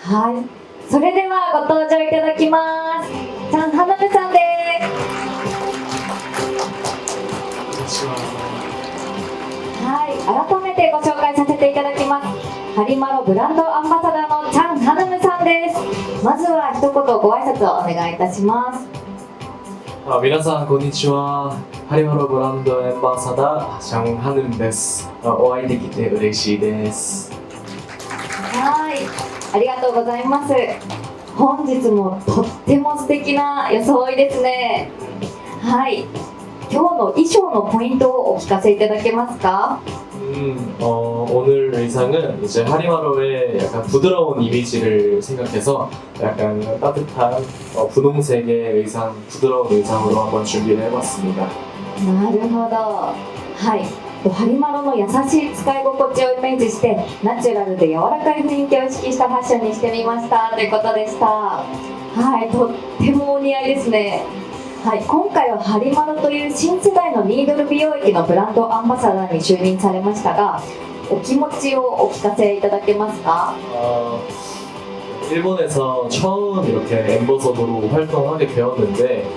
はい、それではご登場いただきます。チャン・ハナムさんです。はい、改めてご紹介させていただきます。ハリマロブランドアンバサダーのチャン・ハナムさんです。まずは一言ご挨拶をお願いいたします。皆さんこんにちは。ハリマロブランドアンバサダーチャン・ハヌムです。お会いできて嬉しいです。はい、ありがとうございます。本日もとっても素敵な装いですね。はい、今日の衣装のポイントをお聞かせいただけますか？오늘 의상은 이제 하리마로의 약간 부드러운 이미지를 생각해서 약간 따뜻한 분홍색의 의상, 부드러운 의상으로 한번 준비를 해봤습니다. なるほど。はい。ハリマロの優しい使い心地をイメージしてナチュラルで柔らかい雰囲気を意識したファッションにしてみましたということでした。はい、とってもお似合いですね。はい、今回はハリマロという新世代のニードル美容液のブランドアンバサダーに就任されましたが、お気持ちをお聞かせいただけますか？ 일본에서 처음 이렇게 앰버서더로 활동하게 되었는데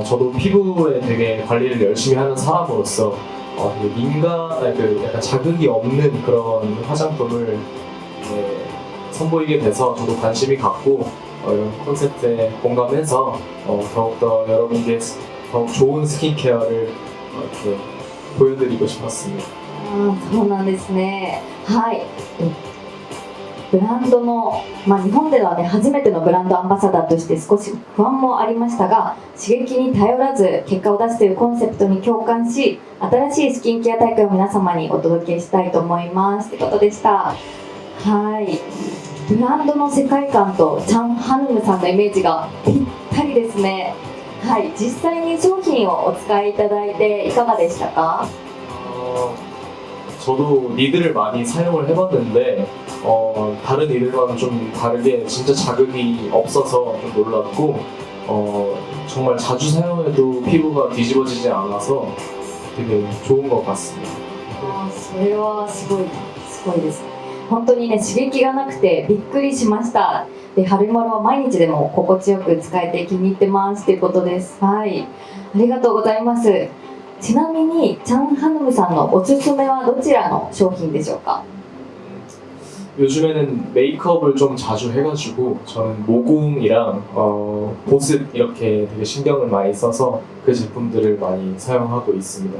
저도 피부에 되게 관리를 열심히 하는 사람으로서 되게 약간 자극이 없는 그런 화장품을 선보이게 돼서 저도 관심이 갖고 이런 콘셉트에 공감해서 더욱더 여러분께 더욱 좋은 스킨케어를 이렇게 보여드리고 싶었습니다. そうなんですね。はい。ブランドの、日本ではね、初めてのブランドアンバサダーとして少し不安もありましたが、刺激に頼らず結果を出すというコンセプトに共感し、新しいスキンケア大会を皆様にお届けしたいと思いますということでした。はい。ブランドの世界観とチャン・ハヌムさんのイメージがぴったりですね。はい。実際に商品をお使いいただいていかがでしたか？ 저도 니드를 많이 사용을 해봤는데 다른 니들과는 좀 다르게 진짜 자극이 없어서 좀 놀랐고 정말 자주 사용해도 피부가 뒤집어지지 않아서 되게 좋은 것 같습니다. それはすごいです。本当にね、刺激がなくてびっくりしました。で、ハリマロは毎日でも心地よく使えて気に入ってますということです。はい、ありがとうございます。ちなみにチャン・ハヌムさんのおすすめはどちらの商品でしょうか？ 요즘에는 메이크업을 좀 자주 해가지고 저는 모공이랑 보습 이렇게 되게 신경을 많이 써서 그 제품들을 많이 사용하고 있습니다.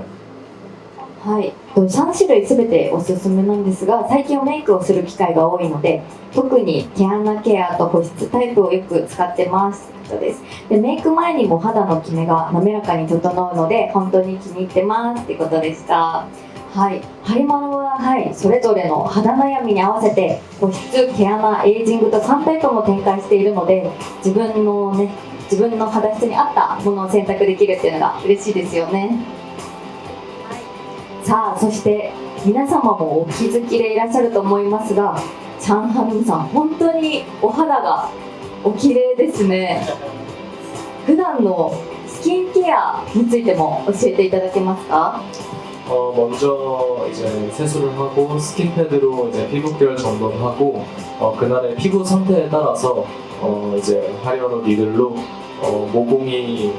はい、3種類すべておすすめなんですが、最近はメイクをする機会が多いので、特に毛穴ケアと保湿タイプをよく使ってますということです。で、メイク前にも肌のキメが滑らかに整うので本当に気に入ってますということでした。はい、ハリマロは、それぞれの肌悩みに合わせて保湿、毛穴、エイジングと3タイプも展開しているので、自分の肌質に合ったものを選択できるっていうのが嬉しいですよね。さあ、そして皆様もお気づきでいらっしゃると思いますが、チャン・ハヌムさん、本当にお肌がお綺麗ですね。普段のスキンケアについても教えていただけますか？ 먼저 이제 세수를 하고 스킨패드로 이제 피부 케어를 점검하고 그날의 피부 상태에 따라서 이제 하리마로 니들로 모공이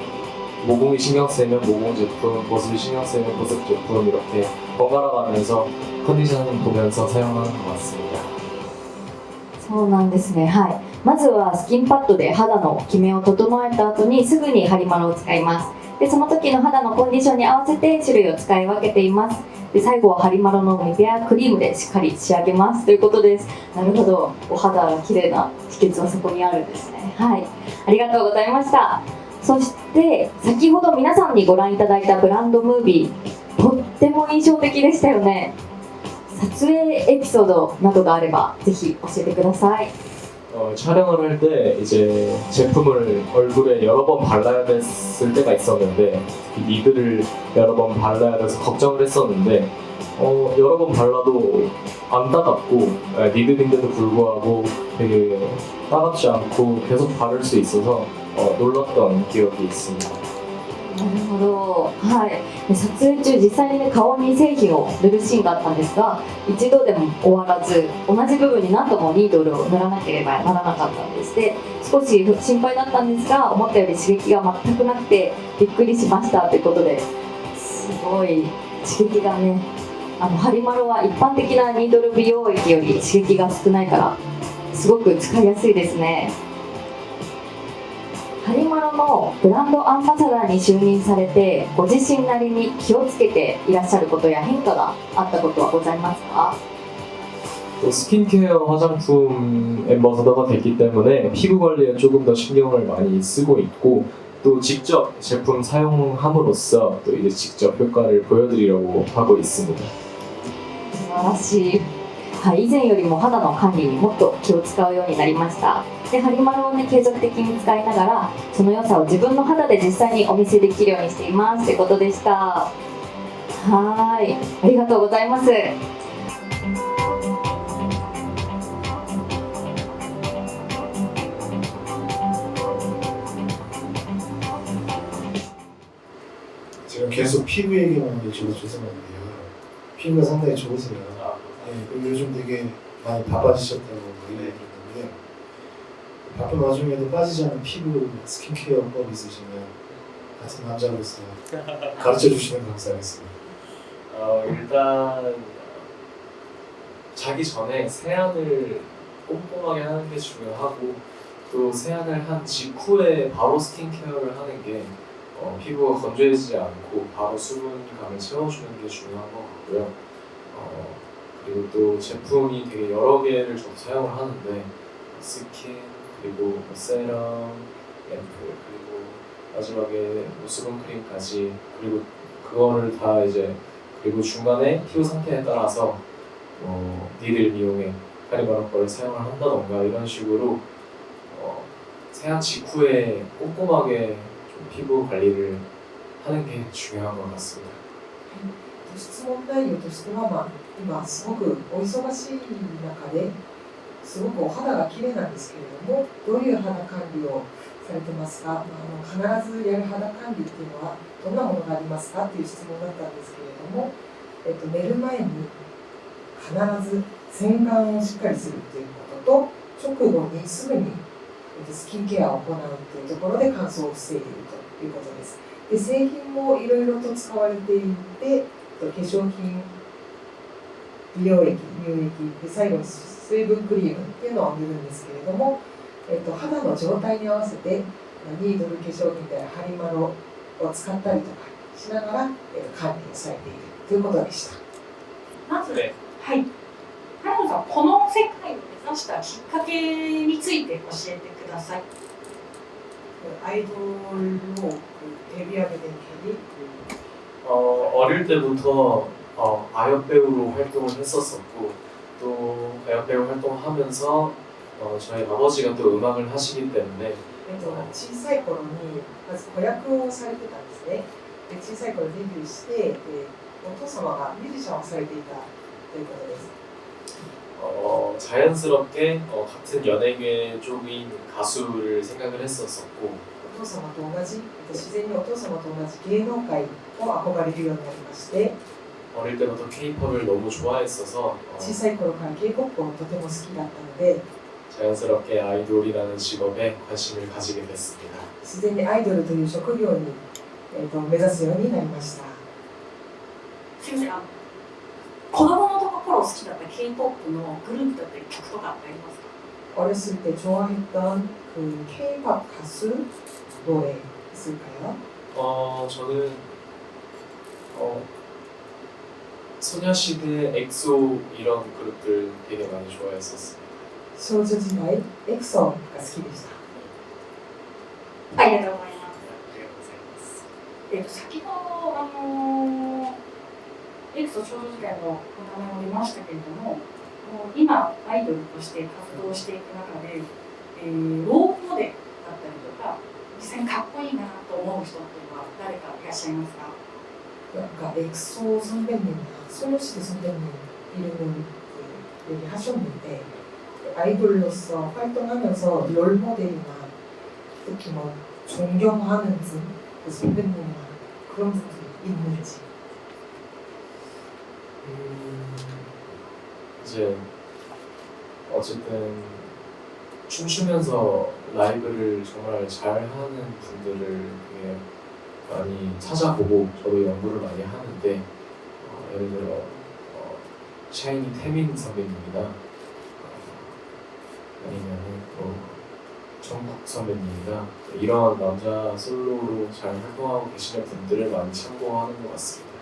신경 쓰이면 모공 제품, 보습이 신경 쓰이면 보습 제품 이렇게 번갈아가면서 컨디션 보면서 사용하는 것 같습니다. そうなんですね。はい。まずはスキンパッドで肌のキメを整えた後にすぐにハリマロを使います。で、その時の肌のコンディションに合わせて種類を使い分けています。で、最後はハリマロのリペアクリームでしっかり仕上げますということです。なるほど。お肌が綺麗な秘訣はそこにあるんですね。はい。ありがとうございました。そして先ほど皆さんにご覧いただいたブランドムービー、とっても印象的でしたよね。撮影エピソードなどがあればぜひ教えてください。 촬영을 할 때 이제 제품을 얼굴에 여러 번 발라야 됐을 때가 있었는데 니들을 여러 번 발라야 돼서 걱정을 했었는데 여러 번 발라도 안 따갑고 니들인데도 불구하고 되게 따갑지 않고 계속 바를 수 있어서 놀랐던 기억이 있습니다. なるほど。はい。で撮影中実際にね顔に製品を塗るシーンがあったんですが、一度でも終わらず同じ部分に何度もニードルを塗らなければならなかったんです。で少し心配だったんですが、思ったより刺激が全くなくてびっくりしましたということで、すごい刺激がね、ハリマロは一般的なニードル美容液より刺激が少ないからすごく使いやすいですね。ハリマロのブランドアンバサダーに就任されて、ご自身なりに気をつけていらっしゃることや変化があったことはございますか？ 또 스킨케어 화장품 앰버서더가 됐기 때문에 피부 관리에 조금 더 신경을 많이 쓰고 있고, 또 직접 제품 사용함으로써 또 이제 직접 효과를 보여드리려고 하고 있습니다. 素晴らしい。はい、以前よりも肌の管理にもっと気を使うようになりました。で、ハリマロをね、継続的に使いながら、その良さを自分の肌で実際にお見せできるようにしていますということでした。はい、ありがとうございます。제가 계속 피부 얘기만 하는데 저도 죄송한데요. 피부가 상당히 좋으세요. 네, 그리고 요즘 되게 많이 바빠지셨다고 얘기 들었는데, 바쁜 와중에도 빠지지 않은 피부 스킨케어법 있으시면 같은 남자로서 가르쳐 주시면 감사하겠습니다. 일단 자기 전에 세안을 꼼꼼하게 하는 게 중요하고, 또 세안을 한 직후에 바로 스킨케어를 하는 게 피부가 건조해지지 않고 바로 수분감을 채워주는 게 중요한 것 같고요. 그리고 또 제품이 되게 여러 개를 저도 사용을 하는데, 스킨, 그리고 세럼, 앰플, 그리고 마지막에 수분크림까지, 그리고 그거를 다 이제, 그리고 중간에 피부 상태에 따라서 니들 미용에 하리마로 거를 사용을 한다던가 이런 식으로 세안 직후에 꼼꼼하게 좀 피부 관리를 하는 게 중요한 것 같습니다. 質問内容としては、今すごくお忙しい中ですごくお肌が綺麗なんですけれども、どういう肌管理をされてますか？必ずやる肌管理っていうのはどんなものがありますかっていう質問だったんですけれども、寝る前に必ず洗顔をしっかりするっていうことと、直後にすぐにスキンケアを行うっていうところで乾燥を防いでいるということです。で、製品もいろいろと使われていて、化粧品、美容液、乳液で、最後に水分クリームっていうのを塗るんですけれども、肌の状態に合わせてニードル化粧品であるハリマロを使ったりとかしながら、管理をされているということでした。まず、はい、原野さん、この世界を目指したきっかけについて教えてください。 아이돌로 데뷔하게 된 계기? 어릴 때부터 아역 배우로 활동을 했었었고, 또 아역 배우 활동을 하면서 저희 아버지가 또 음악을 하시기 때문에 小さい頃にまず子役をされてたんですね。で、小さい頃デビューして、お父様がミュージシャンをされていたということです。 자연스럽게 같은 연예계 쪽인 가수를 생각을 했었었고, お父様と同じ、自然にお父様と同じ芸能界を憧れるようになりまして、 어릴 때부터 K-팝을 너무 좋아했어서 小さい頃から K-POP をとても好きだったので、 자연스럽게 아이돌이라는 직업에 관심을 가지게 됐습니다. 自然にアイドルという職業に、目指すようになりました。すみません、子供の頃好きだった K-POP のグループだったり曲とかってありますか？ 어렸을 때 좋아했던 그 K-pop 가수 노래 있을까요? 저는 소녀시대, 엑소 이런 그룹들 되게 많이 좋아했었습니다. 少女時代エクソンが好きでした。ありがとうございます。 ありがとうございます。先ほどエクソ少女時代のお名前も出ましたけれども、今アイドルとして活動していく中で、ロールモデルだったりとか、実際にかっこいいなと思う人っていうのは誰かいらっしゃいますか？ 그러니까 엑소 선배님이나 소녀시대 선배님 이름을 얘기하셨는데, 아이돌로서 활동하면서 롤 모델이나 특히 뭐 존경하는 분 선배님이나 그런 분들이 있는지. 이제 어쨌든 춤추면서 라이브를 정말 잘하는 분들을 되게 많이 찾아보고 저도 연구를 많이 하는데 예를 들어 샤이니 태민 선배님이나 아니면은 또 정국 선배님이나 이런 남자 솔로로 잘 활동하고 계시는 분들을 많이 참고하는 것 같습니다.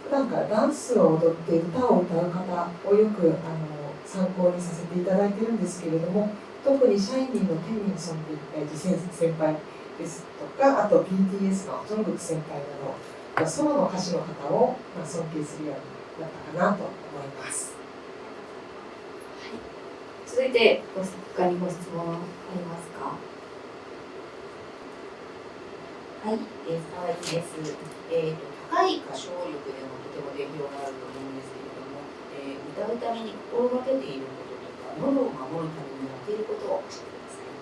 普段からダンスを踊って歌を歌う方をよく参考にさせていただいているんですけれども、特にシャイニーのテミンソン先輩ですとか、あと BTS のジョングク先輩などソロの歌手の方を尊敬するようになったかなと思います。続いて他にご質問ありますか？はい、沢井です。高い歌唱力でもとても定評があると思うんですけれども、歌うために心がけていることとか、喉を守るためにやっていることを教えてください。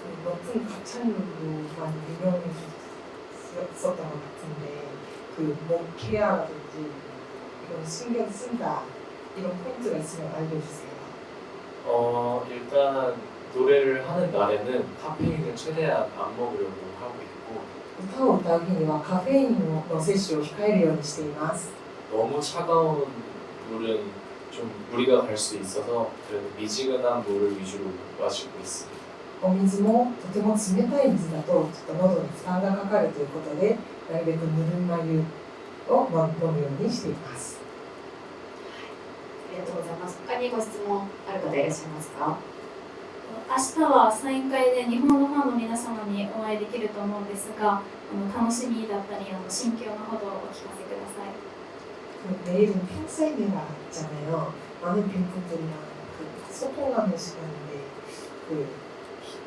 높은 가창력으로 많이 유명해졌었던 것 같은데 목 케어라든지 이런 신경 쓴다 이런 포인트가 있으면 알려주세요. 일단 노래를 하는 날에는 카페인을 최대한 안 먹으려고 하고 있고 歌を歌う日にはカフェインの摂取を控えるようにしています。 너무 차가운 물은 좀 무리가 갈 수 있어서 그래도 미지근한 물을 위주로 마시고 있습니다. お水もとても冷たい水だとちょっと喉に負担がかかるということで、なるべくぬるま湯を飲むようにしています。ありがとうございます。他にご質問ある方いらっしゃいますか？明日はサイン会で日本のファンの皆様にお会いできると思うんですが、楽しみだったり心境のほどをお聞かせください。 내일은 팬사인회가 있잖아요. 많은 팬분들이랑 소통하는 시간인데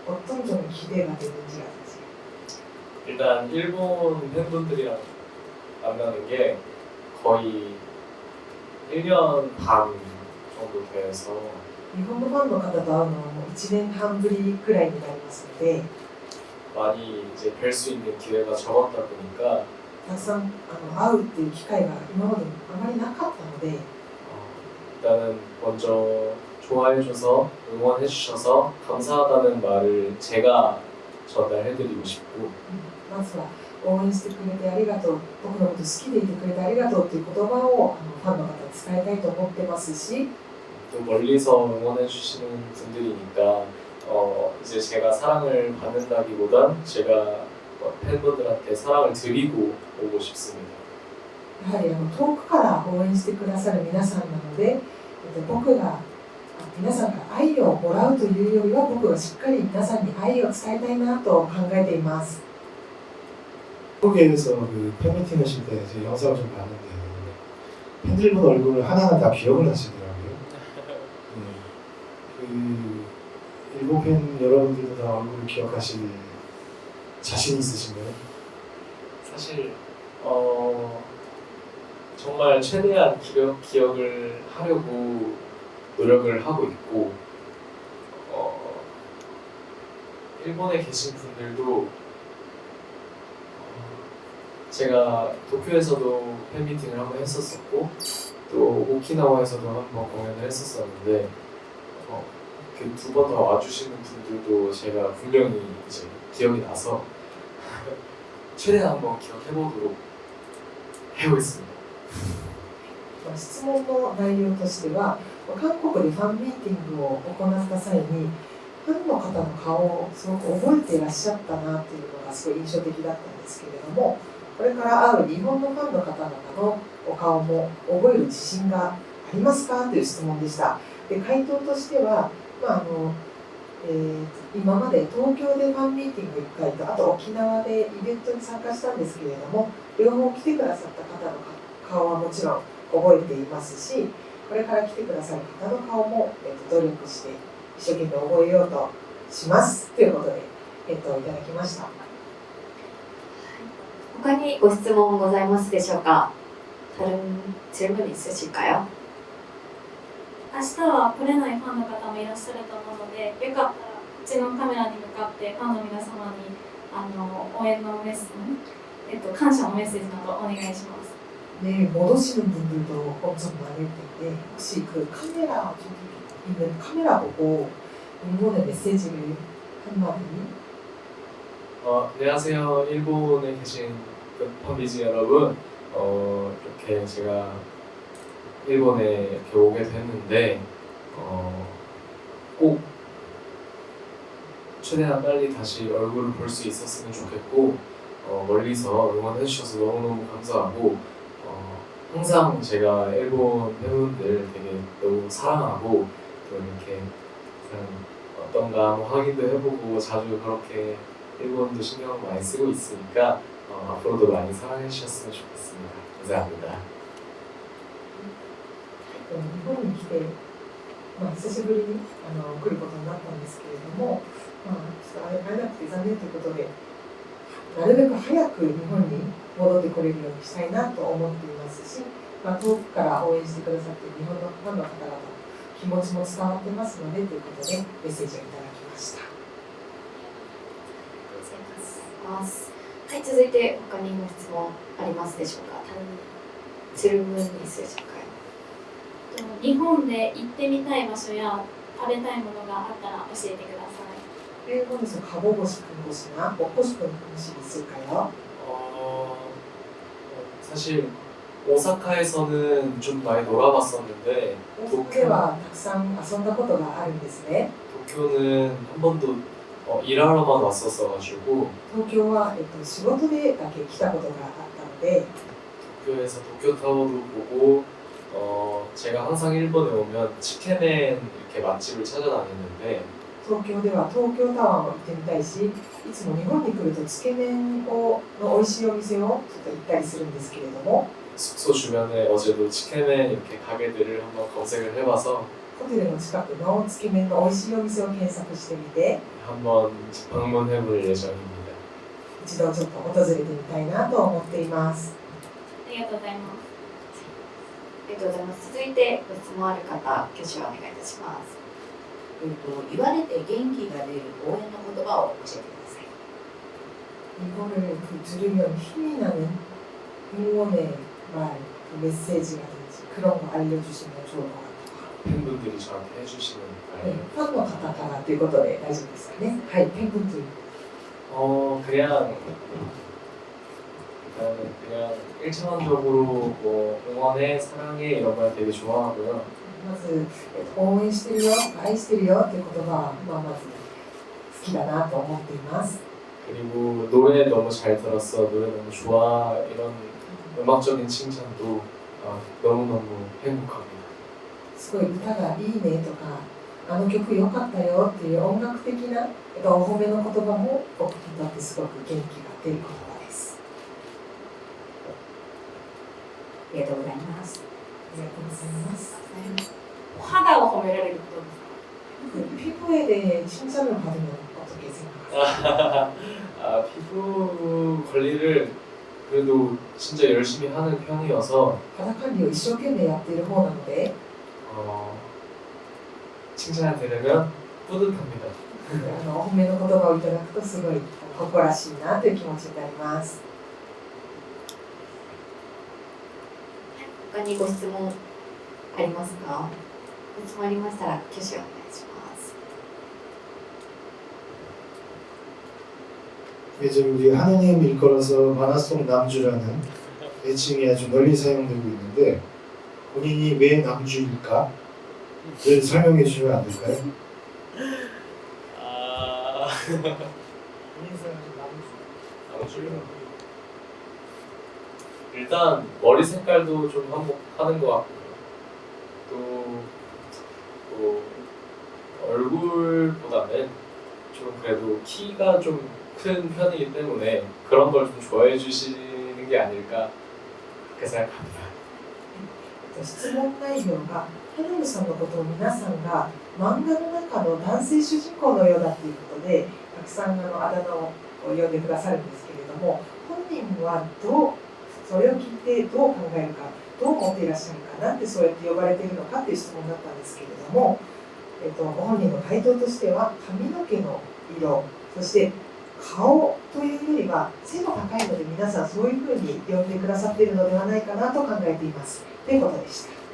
어떤 점이 기대가 되는지라든지. 일단 일본 팬분들이랑 만나는 게 거의 1년 반 정도 돼서 日本のファンの方と会うのはもう1年半ぶりくらいになりますので、 많이 이제 뵐 수 있는 기회가 적었다 보니까 たくさん会うっていう機会が今まであまりなかったので、 일단은 먼저 좋아해줘서 응원해주셔서 감사하다는 말을 제가 전달해드리고 싶고 まずは応援してくれてありがとう、僕のこと好きでいてくれてありがとうっていう言葉をファンの方に伝えたいと思ってますし、 또 멀리서 응원해주시는 분들이니까 이제 제가 사랑을 받는다기보단 제가 팬분들한테 사랑을 드리고 오고 싶습니다. やはり遠くから応援してくださる皆さんなので、僕が皆さんから愛をもらうというよりは僕がしっかり皆さんに愛を伝えたいなと考えています。 한국에서 그 팬미팅 하실 때 제가 영상을 좀 봤는데 팬들 본 얼굴을 하나하나 다 기억을 하시더라고요. 그 일본 팬 여러분들도 다 얼굴을 기억하실 자신 있으신가요? 사실 정말 최대한 기억을 하려고 노력을 하고 있고 일본에 계신 분들도 제가 도쿄에서도 팬미팅을 한번 했었었고 또 오키나와에서도 한번 공연을 했었었는데 그 두 번 더 와주시는 분들도 제가 분명히 이제 기억이 나서 최대한 한번 기억해보도록 해보겠습니다. 質問の内容としては、韓国でファンミーティングを行った際にファンの方の顔をすごく覚えていらっしゃったなというのがすごい印象的だったんですけれども、これから会う日本のファンの方々のお顔も覚える自信がありますかという質問でした。で、回答としては、今まで東京でファンミーティング1回とあと沖縄でイベントに参加したんですけれども、両方来てくださった方の顔はもちろん覚えていますし、これから来てくださる方の顔も、努力して一生懸命覚えようとしますということで、いただきました。他にご質問ございますでしょうか？ 다른 질문 있으실까요? 明日は来れないファンの方もいらっしゃると思うので、よかったらちのカメラに向かってファンの皆様に応援の感謝のメッセージなどお願いします。 네, 못 오시는 분들도 엄청 많을 텐데 혹시 그 카메라 저기 있는 카메라 보고 응원의 메시지를 한마디. 안녕하세요. 일본에 계신 그 펀비즈 여러분. 이렇게 제가 일본에 이렇게 오게 됐는데 꼭 최대한 빨리 다시 얼굴을 볼 수 있었으면 좋겠고 멀리서 응원해 주셔서 너무너무 감사하고 항상 제가 일본 팬분들 되게 너무 사랑하고 또 이렇게 어떤가 한번 확인도 해보고 자주 그렇게 일본도 신경 많이 쓰고 있으니까 앞으로도 많이 사랑해 주셨으면 좋겠습니다. 감사합니다. 日本に来て、久しぶりに来ることになったんですけれども、ちょっと会えなくて残念ということで、なるべく早く日本に戻ってこれるようにしたいなと思っていますし、遠くから応援してくださっている日本のファンの方々の気持ちも伝わってますのでということでメッセージをいただきました。はい、続いて他にご質問ありますでしょうか。日本で行ってみたい場所や食べたいものがあったら教えてください。 일본에서 가보고 싶은 곳이나 먹고 싶은 음식이 있을까요? 사실 오사카에서는 좀 많이 놀아봤었는데 大阪ではたくさん遊んだことがあるんですね。 도쿄는 한 번도 일하러만 왔었어가지고 東京は、仕事でだけ来たことがあったので 도쿄에서 도쿄타워도 보고 제가 항상 일본에 오면 치케멘 이렇게 맛집을 찾아다니는데 東京では東京タワーも行ってみたいし、いつも日本に来るとつけ麺の美味しいお店をちょっと行ったりするんですけれども、 숙소 주변에 어제도 치케멘 이렇게 가게들을 한번 검색을 해봐서 ホテルの近くのつけ麺の美味しいお店を検索してみて、 한번 방문해볼 예정입니다. 一度ちょっと訪れてみたいなと思っています。ありがとうございます。ありがとうございます。続いてご質問ある方、挙手をお願いいたします。言われて元気が出る応援の言葉を教えてください。 이거를 들으면 힘이 나는 응원의 말, 메시지라든지 그런 거 알려주시면 좋을 것 같아요. 팬분들이 저한테 해주시는 말. 네, 팬의 方からということで大丈夫ですかね。はい、팬분들. 그냥 일차원적으로 뭐 응원해, 사랑해 이런 말 되게 좋아하고요. まず、応援してるよ、愛してるよっていう言葉は、まず好きだなと思っています。 그리고 노래 너무 잘 들었어, 노래 너무 좋아 이런 음악적인 칭찬도 너무너무 행복합니다. すごい歌がいいねとか、あの曲良かったよっていう音楽的なお褒めの言葉も僕にとってすごく元気が出る言葉です。ありがとうございます。ありがとうございます。お肌を褒められることですか？ 피부에 대해 칭찬을 받으면 어떻게 생각하세요? 피부 관리를 그래도 진짜 열심히 하는 편이어서 肌管理を一生懸命やっている方なので 칭찬을 들으면 뿌듯합니다. お褒めの言葉をいただくとすごい誇らしいなという気持ちになります。他にご質問ありますか？ご質問ありましたら挙手をお願いします。 이제 우리 하느님 일컬어서 만화송 남주라는 애칭이 아주 널리 사용되고 있는데 본인이 왜 남주일까? 를 설명해 주시면 안 될까요? 남주요? 일단 머리 색깔도 좀 한몫하는 것 같고요. 또 얼굴보다는 좀 그래도 키가 좀 큰 편이기 때문에 그런 걸 좀 좋아해 주시는 게 아닐까 그렇게 생각합니다. 質問内容がハナムさんのことを皆さんが漫画の中の男性主人公のようだということでたくさんあだ名を呼んでくださるんですけれども、本人はそれを聞いてどう考えるか、どう思っていらっしゃるか、なんでそうやって呼ばれているのかという質問だったんですけれども、ご本人の回答としては髪の毛の色、そして顔というよりは背の高いので皆さんそういうふうに呼んでくださっているのではないかなと考えていますということでした。